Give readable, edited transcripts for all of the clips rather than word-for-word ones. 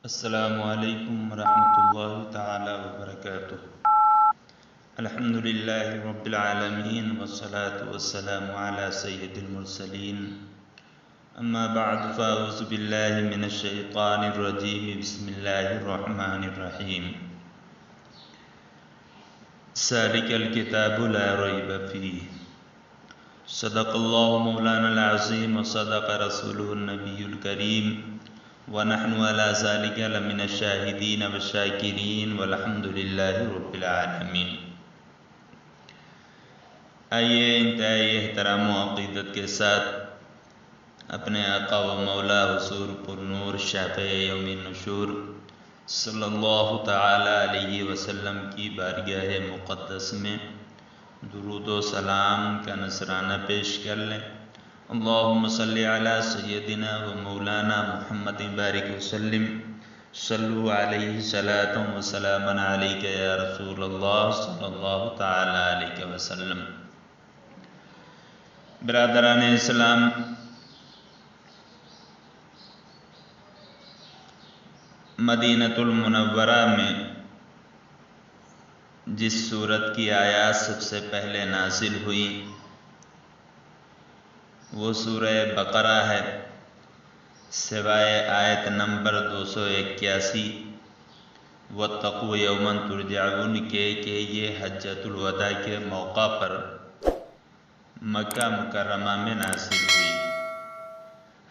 السلام علیکم ورحمۃ اللہ تعالی وبرکاتہ۔ الحمد للہ رب العالمین والصلاة والسلام علی سید المرسلین، اما بعد فاعوذ باللہ من الشیطان الرجیم، بسم اللہ الرحمن الرحیم۔ ذالک الکتاب لا ریب فیہ، صدق اللہ مولانا العظیم وصدق رسولہ النبی الکریم، وَنَحْنُ عَلَى ذَلِكَ لَمِنَ الشَّاهِدِينَ وَالشَّاكِرِينَ وَالْحَمْدُ لِلَّهِ رَبِّ الْعَالَمِينَ۔ آئیے انتہائی احترام و عقیدت کے ساتھ اپنے آقا و مولا حضور پر نور شافع یوم النشور صلی اللہ تعالی علیہ وسلم کی بارگاہ مقدس میں درود و سلام کا نذرانہ پیش کر لیں۔ اللہم صلی علی سیدنا و مولانا محمد بارک وسلم، صلو علیہ صلاۃ و سلام علیک یا رسول اللہ صلی اللہ تعالی علیہ وسلم۔ برادران اسلام، مدینہ المنورہ میں جس سورت کی آیات سب سے پہلے نازل ہوئی وہ سورہ بقرہ ہے، سوائے آیت نمبر 281 وَاتَّقُوا يَوْمًا تُرْجَعُونَ کہ یہ حجۃ الوداع کے موقع پر مکہ مکرمہ میں نازل ہوئی۔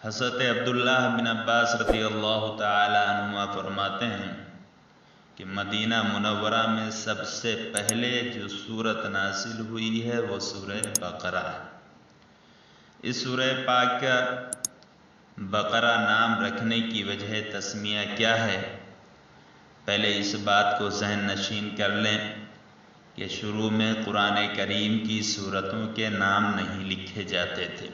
حضرت عبداللہ بن عباس رضی اللہ تعالی عنہما فرماتے ہیں کہ مدینہ منورہ میں سب سے پہلے جو سورت نازل ہوئی ہے وہ سورہ بقرہ ہے۔ اس سورہ پاک کا بقرہ نام رکھنے کی وجہ تسمیہ کیا ہے؟ پہلے اس بات کو ذہن نشین کر لیں کہ شروع میں قرآن کریم کی سورتوں کے نام نہیں لکھے جاتے تھے۔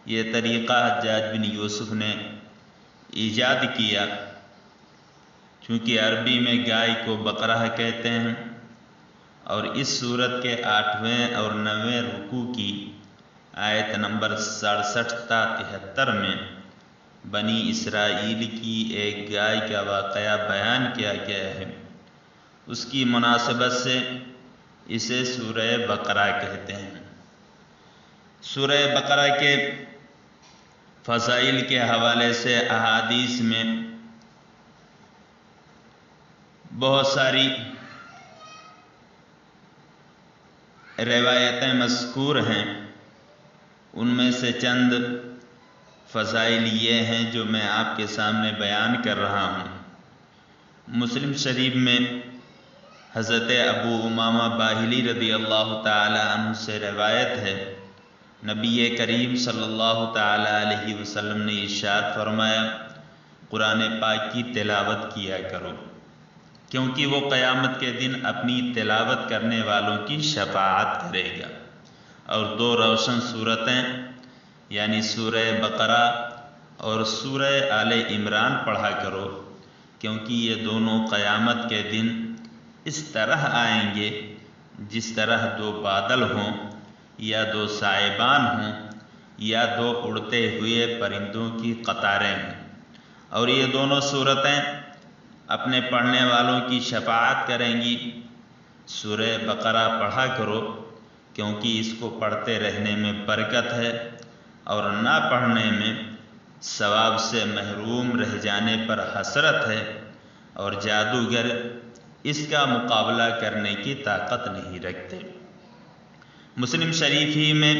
یہ طریقہ حجاج بن یوسف نے ایجاد کیا، چونکہ عربی میں گائے کو بقرہ کہتے ہیں، اور اس سورت کے 8ویں اور 9ویں رکوع کی آیت نمبر 67 تا 73 میں بنی اسرائیل کی ایک گائے کا واقعہ بیان کیا گیا ہے۔ اس کی مناسبت سے اسے سورہ بقرہ کہتے ہیں۔ سورہ بقرہ کے فضائل کے حوالے سے احادیث میں بہت ساری روایتیں مذکور ہیں، ان میں سے چند فضائل یہ ہیں جو میں آپ کے سامنے بیان کر رہا ہوں۔ مسلم شریف میں حضرت ابو امامہ باہلی رضی اللہ تعالی عنہ سے روایت ہے، نبی کریم صلی اللہ تعالی علیہ وسلم نے ارشاد فرمایا، قرآن پاک کی تلاوت کیا کرو، کیونکہ وہ قیامت کے دن اپنی تلاوت کرنے والوں کی شفاعت کرے گا۔ اور دو روشن صورتیں یعنی سورہ بقرہ اور سورہ آل عمران پڑھا کرو، کیونکہ یہ دونوں قیامت کے دن اس طرح آئیں گے جس طرح دو بادل ہوں، یا دو سائبان ہوں، یا دو اڑتے ہوئے پرندوں کی قطاریں ہوں۔ اور یہ دونوں صورتیں اپنے پڑھنے والوں کی شفاعت کریں گی۔ سورہ بقرہ پڑھا کرو، کیونکہ اس کو پڑھتے رہنے میں برکت ہے، اور نہ پڑھنے میں ثواب سے محروم رہ جانے پر حسرت ہے، اور جادوگر اس کا مقابلہ کرنے کی طاقت نہیں رکھتے۔ مسلم شریف ہی میں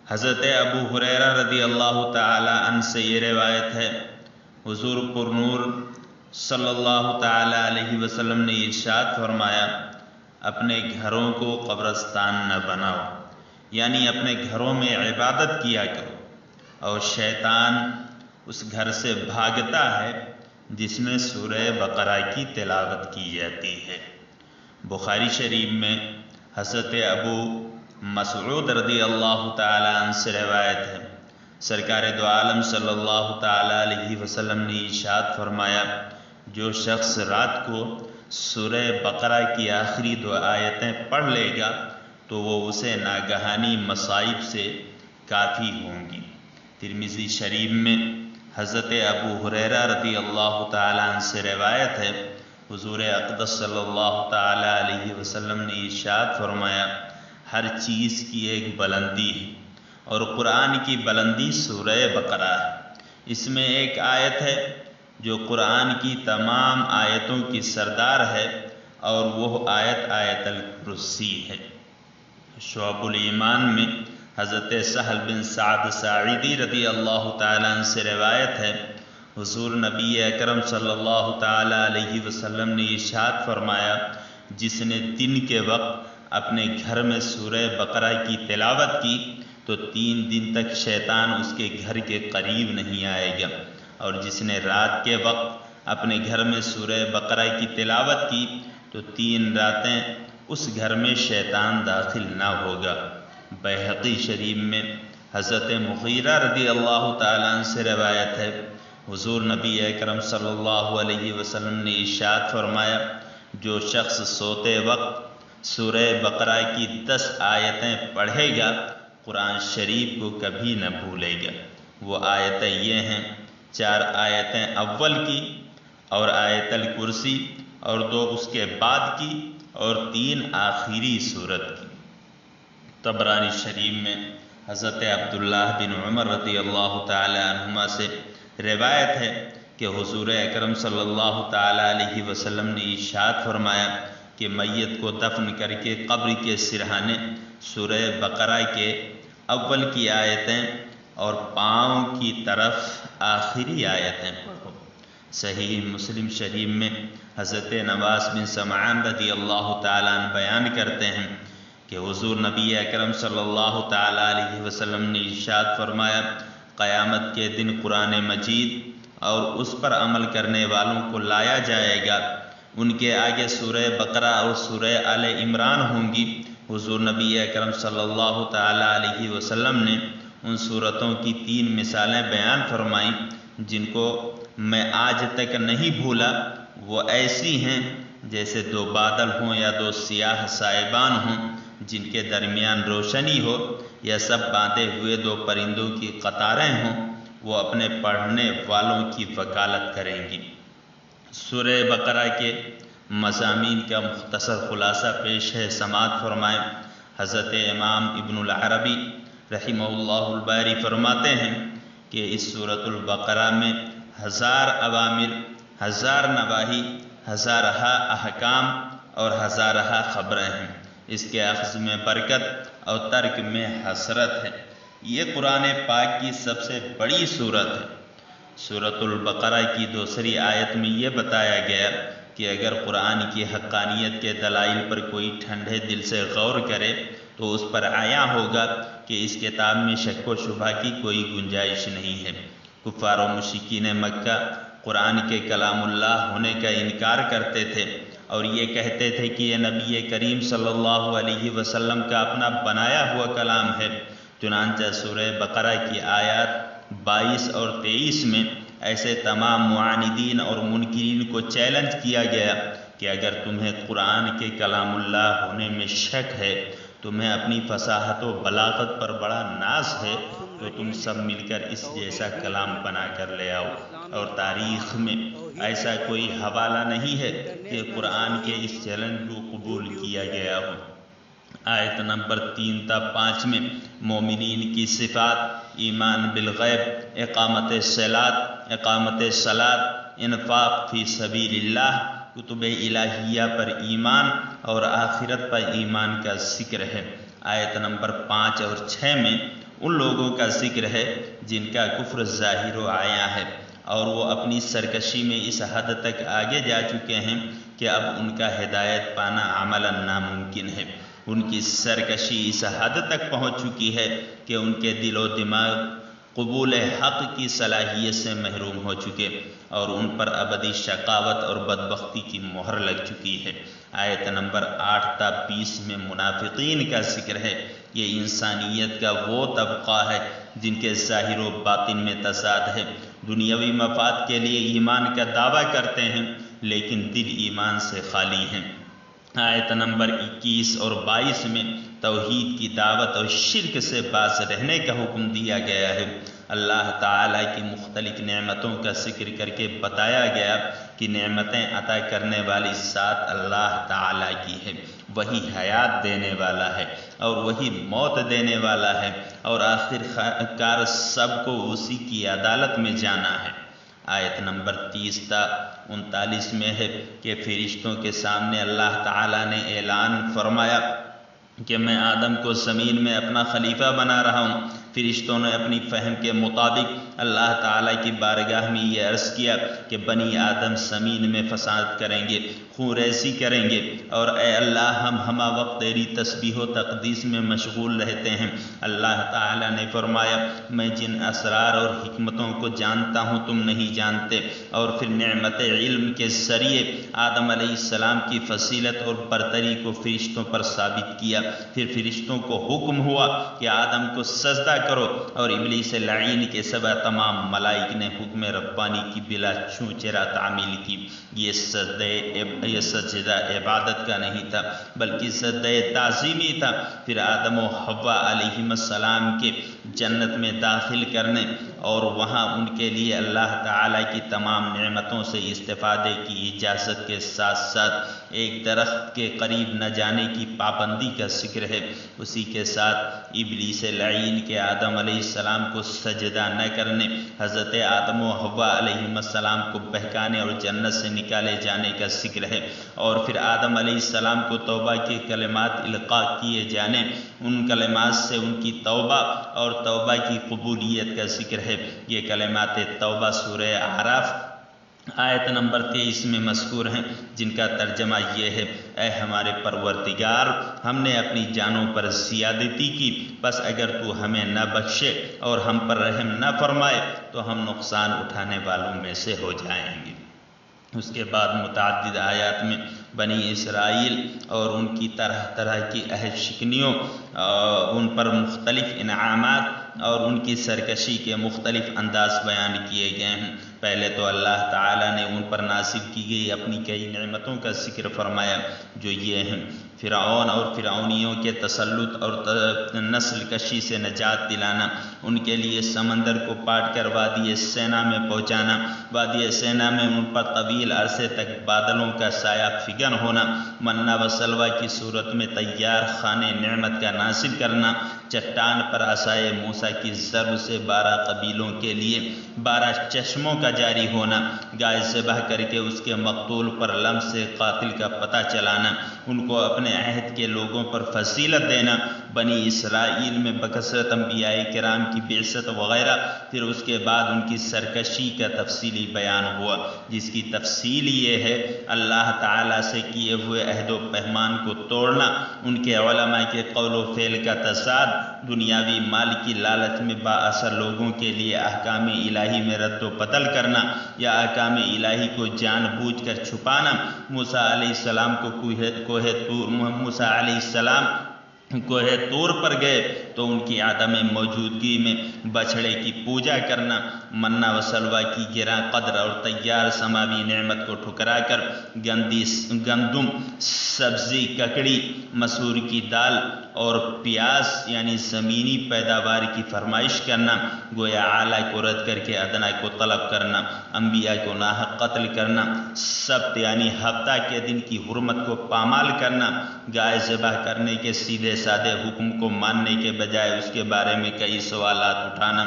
حضرت ابو ہریرہ رضی اللہ تعالی عنہ سے یہ روایت ہے، حضور پر نور صلی اللہ تعالی علیہ وسلم نے ارشاد فرمایا، اپنے گھروں کو قبرستان نہ بناؤ، یعنی اپنے گھروں میں عبادت کیا کرو، اور شیطان اس گھر سے بھاگتا ہے جس میں سورہ بقرہ کی تلاوت کی جاتی ہے۔ بخاری شریف میں حضرت ابو مسعود رضی اللہ تعالی عنہ سے روایت ہے، سرکار دو عالم صلی اللہ تعالی علیہ وسلم نے ارشاد فرمایا، جو شخص رات کو سورہ بقرہ کی آخری 2 آیتیں پڑھ لے گا تو وہ اسے ناگہانی مصائب سے کافی ہوں گی۔ ترمذی شریف میں حضرت ابو ہریرہ رضی اللہ تعالیٰ عنہ سے روایت ہے، حضور اقدس صلی اللہ تعالیٰ علیہ وسلم نے ارشاد فرمایا، ہر چیز کی ایک بلندی ہے اور قرآن کی بلندی سورہ بقرہ ہے۔ اس میں ایک آیت ہے جو قرآن کی تمام آیتوں کی سردار ہے اور وہ آیت آیت الکرسی ہے۔ شعب الایمان میں حضرت سہل بن سعد ساعدی رضی اللہ تعالیٰ عنہ سے روایت ہے، حضور نبی اکرم صلی اللہ تعالیٰ علیہ وسلم نے ارشاد فرمایا، جس نے دن کے وقت اپنے گھر میں سورہ بقرہ کی تلاوت کی تو 3 دن تک شیطان اس کے گھر کے قریب نہیں آئے گا، اور جس نے رات کے وقت اپنے گھر میں سورہ بقرہ کی تلاوت کی تو 3 راتیں اس گھر میں شیطان داخل نہ ہوگا۔ بیہقی شریف میں حضرت مغیرہ رضی اللہ تعالیٰ عنہ سے روایت ہے، حضور نبی اکرم صلی اللہ علیہ وسلم نے ارشاد فرمایا، جو شخص سوتے وقت سورہ بقرہ کی 10 آیتیں پڑھے گا قرآن شریف کو کبھی نہ بھولے گا۔ وہ آیتیں یہ ہیں، 4 آیتیں اول کی اور آیت الکرسی اور 2 اس کے بعد کی اور 3 آخری سورت کی۔ طبرانی شریف میں حضرت عبداللہ بن عمر رضی اللہ تعالی عنہما سے روایت ہے کہ حضور اکرم صلی اللہ تعالی علیہ وسلم نے ارشاد فرمایا کہ میت کو دفن کر کے قبر کے سرہانے سورہ بقرہ کے اول کی آیتیں اور پاؤں کی طرف آخری آیتیں پڑھو۔ صحیح مسلم شریف میں حضرت نواس بن سمعان رضی اللہ تعالیٰ عنہ بیان کرتے ہیں کہ حضور نبی اکرم صلی اللہ تعالیٰ علیہ وسلم نے ارشاد فرمایا، قیامت کے دن قرآن مجید اور اس پر عمل کرنے والوں کو لایا جائے گا، ان کے آگے سورہ بقرہ اور سورہ آل عمران ہوں گی۔ حضور نبی اکرم صلی اللہ تعالیٰ علیہ وسلم نے ان صورتوں کی 3 مثالیں بیان فرمائیں جن کو میں آج تک نہیں بھولا۔ وہ ایسی ہیں جیسے 2 بادل ہوں یا 2 سیاہ سائبان ہوں جن کے درمیان روشنی ہو، یا سب باندھے ہوئے 2 پرندوں کی قطاریں ہوں، وہ اپنے پڑھنے والوں کی وکالت کریں گی۔ سورہ بقرہ کے مضامین کا مختصر خلاصہ پیش ہے، سماعت فرمائیں۔ حضرت امام ابن العربی رحمہ اللہ الباری فرماتے ہیں کہ اس سورۃ البقرہ میں 1000 اوامر، 1000 نواہی، 1000 احکام اور 1000 خبریں ہیں۔ اس کے اخذ میں برکت اور ترک میں حسرت ہے۔ یہ قرآن پاک کی سب سے بڑی سورت ہے۔ سورۃ البقرہ کی 2 آیت میں یہ بتایا گیا کہ اگر قرآن کی حقانیت کے دلائل پر کوئی ٹھنڈے دل سے غور کرے تو اس پر عیاں ہوگا کہ اس کتاب میں شک و شبہ کی کوئی گنجائش نہیں ہے۔ کفار و مشرکین مکہ قرآن کے کلام اللہ ہونے کا انکار کرتے تھے اور یہ کہتے تھے کہ یہ نبی کریم صلی اللہ علیہ وسلم کا اپنا بنایا ہوا کلام ہے۔ چنانچہ سورہ بقرہ کی آیات 22 اور 23 میں ایسے تمام معاندین اور منکرین کو چیلنج کیا گیا کہ اگر تمہیں قرآن کے کلام اللہ ہونے میں شک ہے، تمہیں اپنی فصاحت و بلاغت پر بڑا ناز ہے، تو تم سب مل کر اس جیسا کلام بنا کر لے آؤ۔ اور تاریخ میں ایسا کوئی حوالہ نہیں ہے کہ قرآن کے اس چیلنج کو قبول کیا گیا ہو۔ آیت نمبر 3 تا 5 میں مومنین کی صفات: ایمان بالغیب، اقامت صلاۃ، انفاق فی سبیل اللہ، کتب الہیہ پر ایمان اور آخرت پر ایمان کا ذکر ہے۔ آیت نمبر 5 اور 6 میں ان لوگوں کا ذکر ہے جن کا کفر ظاہر و عیاں ہے اور وہ اپنی سرکشی میں اس حد تک آگے جا چکے ہیں کہ اب ان کا ہدایت پانا عملاً ناممکن ہے۔ ان کی سرکشی اس حد تک پہنچ چکی ہے کہ ان کے دل و دماغ قبول حق کی صلاحیت سے محروم ہو چکے اور ان پر ابدی شقاوت اور بدبختی کی مہر لگ چکی ہے۔ آیت نمبر 8 تا 20 میں منافقین کا ذکر ہے۔ یہ انسانیت کا وہ طبقہ ہے جن کے ظاہر و باطن میں تضاد ہے، دنیاوی مفاد کے لیے ایمان کا دعویٰ کرتے ہیں لیکن دل ایمان سے خالی ہیں۔ آیت نمبر 21 اور 22 میں توحید کی دعوت اور شرک سے باز رہنے کا حکم دیا گیا ہے۔ اللہ تعالیٰ کی مختلف نعمتوں کا ذکر کر کے بتایا گیا کہ نعمتیں عطا کرنے والی ذات اللہ تعالیٰ کی ہے، وہی حیات دینے والا ہے اور وہی موت دینے والا ہے، اور آخر کار سب کو اسی کی عدالت میں جانا ہے۔ آیت نمبر 30 تا 39 میں ہے کہ فرشتوں کے سامنے اللہ تعالیٰ نے اعلان فرمایا کہ میں آدم کو زمین میں اپنا خلیفہ بنا رہا ہوں۔ فرشتوں نے اپنی فہم کے مطابق اللہ تعالیٰ کی بارگاہ میں یہ عرض کیا کہ بنی آدم زمین میں فساد کریں گے، خون ریزی کریں گے، اور اے اللہ ہم ہمہ وقت تیری تسبیح و تقدیس میں مشغول رہتے ہیں۔ اللہ تعالیٰ نے فرمایا میں جن اسرار اور حکمتوں کو جانتا ہوں تم نہیں جانتے، اور پھر نعمت علم کے ذریعے آدم علیہ السلام کی فضیلت اور برتری کو فرشتوں پر ثابت کیا۔ پھر فرشتوں کو حکم ہوا کہ آدم کو سجدہ کرو، اور ابلیس لعین کے سوا تمام ملائک نے حکم ربانی کی بلا چونچرا تعمیل کی۔ یہ سجدہ عبادت کا نہیں تھا بلکہ سجدہ تعظیمی تھا۔ پھر آدم و حوا علیہم السلام کے جنت میں داخل کرنے اور وہاں ان کے لیے اللہ تعالیٰ کی تمام نعمتوں سے استفادے کی اجازت کے ساتھ ساتھ ایک درخت کے قریب نہ جانے کی پابندی کا ذکر ہے۔ اسی کے ساتھ ابلیس لعین کے آدم علیہ السلام کو سجدہ نہ کرنے، حضرت آدم و حوا علیہم السلام کو بہکانے اور جنت سے نکالے جانے کا ذکر ہے، اور پھر آدم علیہ السلام کو توبہ کے کلمات القاء کیے جانے، ان کلمات سے ان کی توبہ اور توبہ کی قبولیت کا ذکر ہے۔ یہ کلمات توبہ سورہ اعراف آیت نمبر 23 میں مذکور ہیں، جن کا ترجمہ یہ ہے اے ہمارے پروردگار ہم نے اپنی جانوں پر زیادتی کی، بس اگر تو ہمیں نہ بخشے اور ہم پر رحم نہ فرمائے تو ہم نقصان اٹھانے والوں میں سے ہو جائیں گے۔ اس کے بعد متعدد آیات میں بنی اسرائیل اور ان کی طرح طرح کی عہد شکنیوں، ان پر مختلف انعامات اور ان کی سرکشی کے مختلف انداز بیان کیے گئے ہیں۔ پہلے تو اللہ تعالیٰ نے ان پر نازل کی گئی اپنی کئی نعمتوں کا ذکر فرمایا، جو یہ ہیں فرعون اور فرعونیوں کے تسلط اور نسل کشی سے نجات دلانا، ان کے لیے سمندر کو پاٹ کر وادی سینا میں پہنچانا، وادی سینا میں ان پر طویل عرصے تک بادلوں کا سایہ فگن ہونا، منہ و سلوہ کی صورت میں تیار خانے نعمت کا نازل کرنا، چٹان پر عصائے موسیٰ کی ضرب سے 12 قبیلوں کے لیے 12 چشموں کا جاری ہونا، گائے ذبح کر کے اس کے مقتول پر لمس سے قاتل کا پتہ چلانا، ان کو اپنے عہد کے لوگوں پر فضیلت دینا، بنی اسرائیل میں بکثرت انبیاء کرام کی بعثت وغیرہ۔ پھر اس کے بعد ان کی سرکشی کا تفصیلی بیان ہوا، جس کی تفصیل یہ ہے اللہ تعالیٰ سے کیے ہوئے عہد و پیمان کو توڑنا، ان کے علماء کے قول و فعل کا تضاد، دنیاوی مال کی لالچ میں بااثر لوگوں کے لیے احکام الہی میں رد و بدل کرنا یا احکام الہی کو جان بوجھ کر چھپانا۔ موسیٰ علیہ السلام کو کوہ طور پر گئے تو ان کی عدم موجودگی میں بچھڑے کی پوجا کرنا، منہ و سلوہ کی گراں قدر اور تیار سماوی نعمت کو ٹھکرا کر گندم، سبزی، ککڑی، مسور کی دال اور پیاز یعنی زمینی پیداوار کی فرمائش کرنا، گویا اعلیٰ کو رد کر کے ادنا کو طلب کرنا، انبیاء کو ناحق قتل کرنا، سبت یعنی ہفتہ کے دن کی حرمت کو پامال کرنا، گائے ذبح کرنے کے سیدھے سادے حکم کو ماننے کے بجائے اس کے بارے میں کئی سوالات اٹھانا،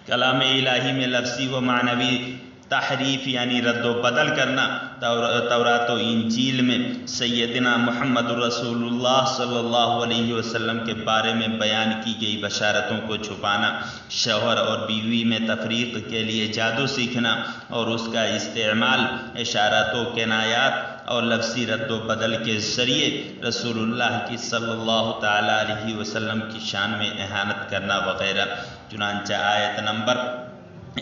کلام الہی میں لفظی و معنوی تحریف یعنی رد و بدل کرنا، تورات و انجیل میں سیدنا محمد رسول اللہ صلی اللہ علیہ وسلم کے بارے میں بیان کی گئی بشارتوں کو چھپانا، شوہر اور بیوی میں تفریق کے لیے جادو سیکھنا اور اس کا استعمال اشارات و کنایات اور لفظی رد و بدل کے ذریعے رسول اللہ کی صلی اللہ تعالیٰ علیہ وسلم کی شان میں اہانت کرنا وغیرہ۔ چنانچہ آیت نمبر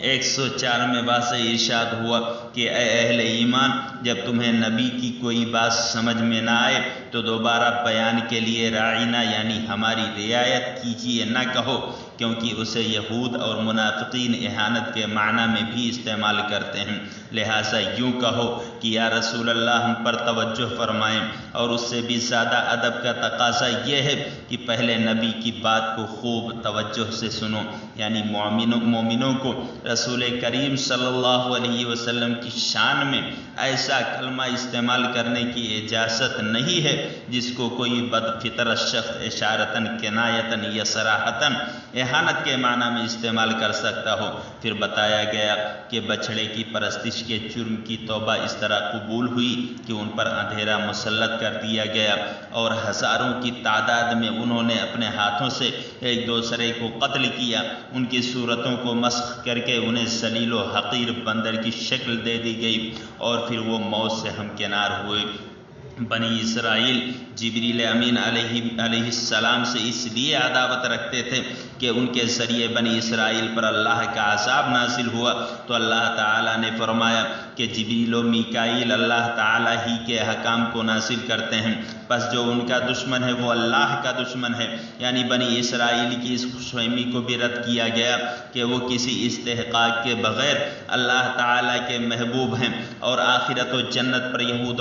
104 میں واضح ارشاد ہوا کہ اے اہل ایمان، جب تمہیں نبی کی کوئی بات سمجھ میں نہ آئے تو دوبارہ بیان کے لیے راعینا یعنی ہماری رعایت کیجیے نہ کہو، کیونکہ اسے یہود اور منافقین اہانت کے معنی میں بھی استعمال کرتے ہیں، لہٰذا یوں کہو کہ یا رسول اللہ ہم پر توجہ فرمائیں۔ اور اس سے بھی زیادہ ادب کا تقاضا یہ ہے کہ پہلے نبی کی بات کو خوب توجہ سے سنو، یعنی مومنوں کو رسول کریم صلی اللہ علیہ وسلم کی شان میں ایسا کلمہ استعمال کرنے کی اجازت نہیں ہے جس کو کوئی بد فطرت شخص اشارتاً کنایتاً یا صراحتاً اہانت کے معنی میں استعمال کر سکتا ہو۔ پھر بتایا گیا کہ بچھڑے کی پرستش کے جرم کی توبہ اس طرح قبول ہوئی کہ ان پر اندھیرا مسلط کر دیا گیا اور ہزاروں کی تعداد میں انہوں نے اپنے ہاتھوں سے ایک دوسرے کو قتل کیا، ان کی صورتوں کو مسخ کر کے انہیں ذلیل و حقیر بندر کی شکل دے دی گئی اور پھر وہ موت سے ہمکنار ہوئے۔ بنی اسرائیل جبریل امین علیہ السلام سے اس لیے عداوت رکھتے تھے کہ ان کے ذریعے بنی اسرائیل پر اللہ کا عذاب نازل ہوا، تو اللہ تعالیٰ نے فرمایا کہ جبریل و میکائیل اللہ تعالیٰ ہی کے احکام کو نازل کرتے ہیں، پس جو ان کا دشمن ہے وہ اللہ کا دشمن ہے۔ یعنی بنی اسرائیل کی اس خوش فہمی کو بھی رد کیا گیا کہ وہ کسی استحقاق کے بغیر اللہ تعالیٰ کے محبوب ہیں، اور آخرت و جنت پر یہود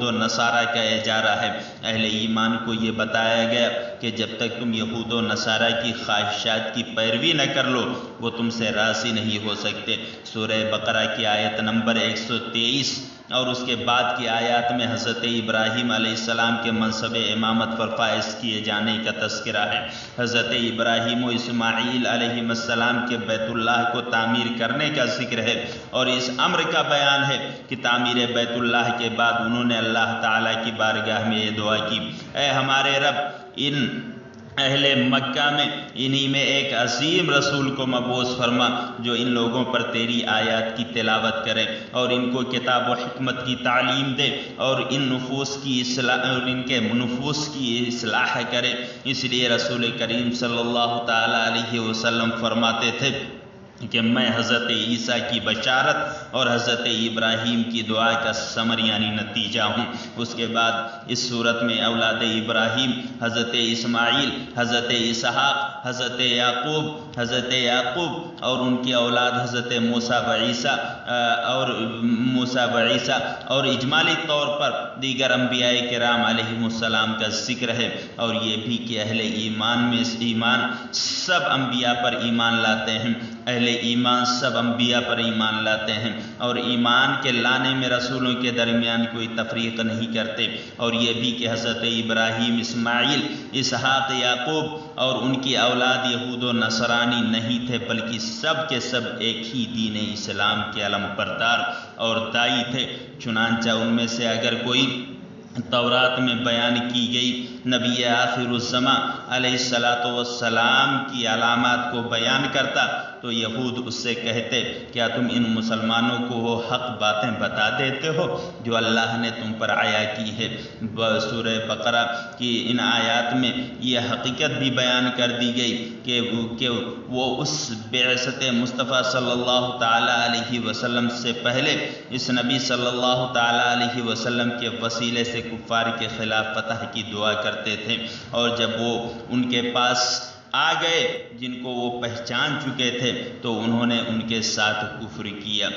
و نصارہ کا اجارہ ہے۔ اہل ایمان کو یہ بتایا گیا کہ جب تک تم یہود و نصارہ کی خواہشات کی پیروی نہ کر لو وہ تم سے راضی نہیں ہو سکتے۔ سورہ بقرہ کی آیت نمبر 123 اور اس کے بعد کی آیات میں حضرت ابراہیم علیہ السلام کے منصب امامت پر فائز کیے جانے کا تذکرہ ہے۔ حضرت ابراہیم و اسماعیل علیہ السلام کے بیت اللہ کو تعمیر کرنے کا ذکر ہے، اور اس امر کا بیان ہے کہ تعمیر بیت اللہ کے بعد انہوں نے اللہ تعالیٰ کی بارگاہ میں یہ دعا کی، اے ہمارے رب، ان اہل مکہ میں انہی میں ایک عظیم رسول کو مبعوث فرما جو ان لوگوں پر تیری آیات کی تلاوت کرے اور ان کو کتاب و حکمت کی تعلیم دے اور ان کے نفوس کی اصلاح کرے۔ اس لیے رسول کریم صلی اللہ تعالیٰ علیہ وسلم فرماتے تھے کہ میں حضرت عیسیٰ کی بشارت اور حضرت ابراہیم کی دعا کا ثمر یعنی نتیجہ ہوں۔ اس کے بعد اس صورت میں اولاد ابراہیم حضرت اسماعیل، حضرت اسحاق، حضرت یعقوب اور ان کی اولاد حضرت موسیٰ و عیسیٰ اور اجمالی طور پر دیگر انبیاء کرام علیہم السلام کا ذکر ہے، اور یہ بھی کہ اہل ایمان سب انبیاء پر ایمان لاتے ہیں، اہل ایمان سب انبیاء پر ایمان لاتے ہیں اور ایمان کے لانے میں رسولوں کے درمیان کوئی تفریق نہیں کرتے، اور یہ بھی کہ حضرت ابراہیم، اسماعیل، اسحاق، یعقوب اور ان کی اولاد یہود و نصرانی نہیں تھے، بلکہ سب کے سب ایک ہی دین اسلام کے علم بردار اور دائی تھے۔ چنانچہ ان میں سے اگر کوئی تورات میں بیان کی گئی نبی آخر الزماں علیہ السلام کی علامات کو بیان کرتا تو یہود اس سے کہتے، کیا تم ان مسلمانوں کو وہ حق باتیں بتا دیتے ہو جو اللہ نے تم پر عطا کی ہے؟ سورہ بقرہ کی ان آیات میں یہ حقیقت بھی بیان کر دی گئی کہ وہ اس بعثت مصطفیٰ صلی اللہ تعالیٰ علیہ وسلم سے پہلے اس نبی صلی اللہ تعالیٰ علیہ وسلم کے وسیلے سے کفار کے خلاف فتح کی دعا کرتے تھے، اور جب وہ ان کے پاس آ گئے جن کو وہ پہچان چکے تھے تو انہوں نے ان کے ساتھ کفر کیا۔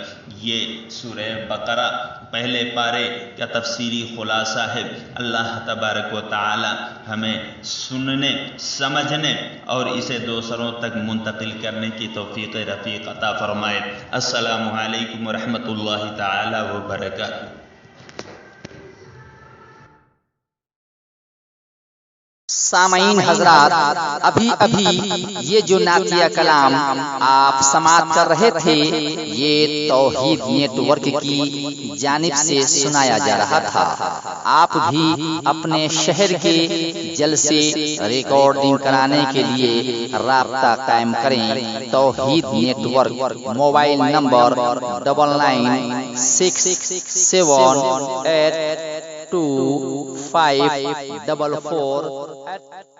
یہ سورہ بقرہ پہلے پارے کا تفسیری خلاصہ ہے۔ اللہ تبارک و تعالی ہمیں سننے، سمجھنے اور اسے دوسروں تک منتقل کرنے کی توفیق رفیق عطا فرمائے۔ السلام علیکم ورحمۃ اللہ تعالی وبرکاتہ۔ سامعین حضرات، ابھی یہ جو نعتیہ کلام آپ سماعت کر رہے تھے یہ توحید نیٹ ورک کی جانب سے سنایا جا رہا تھا۔ آپ بھی اپنے شہر کے جلسے ریکارڈنگ کرانے کے لیے رابطہ قائم کریں۔ توحید نیٹ ورک، موبائل نمبر 9967825444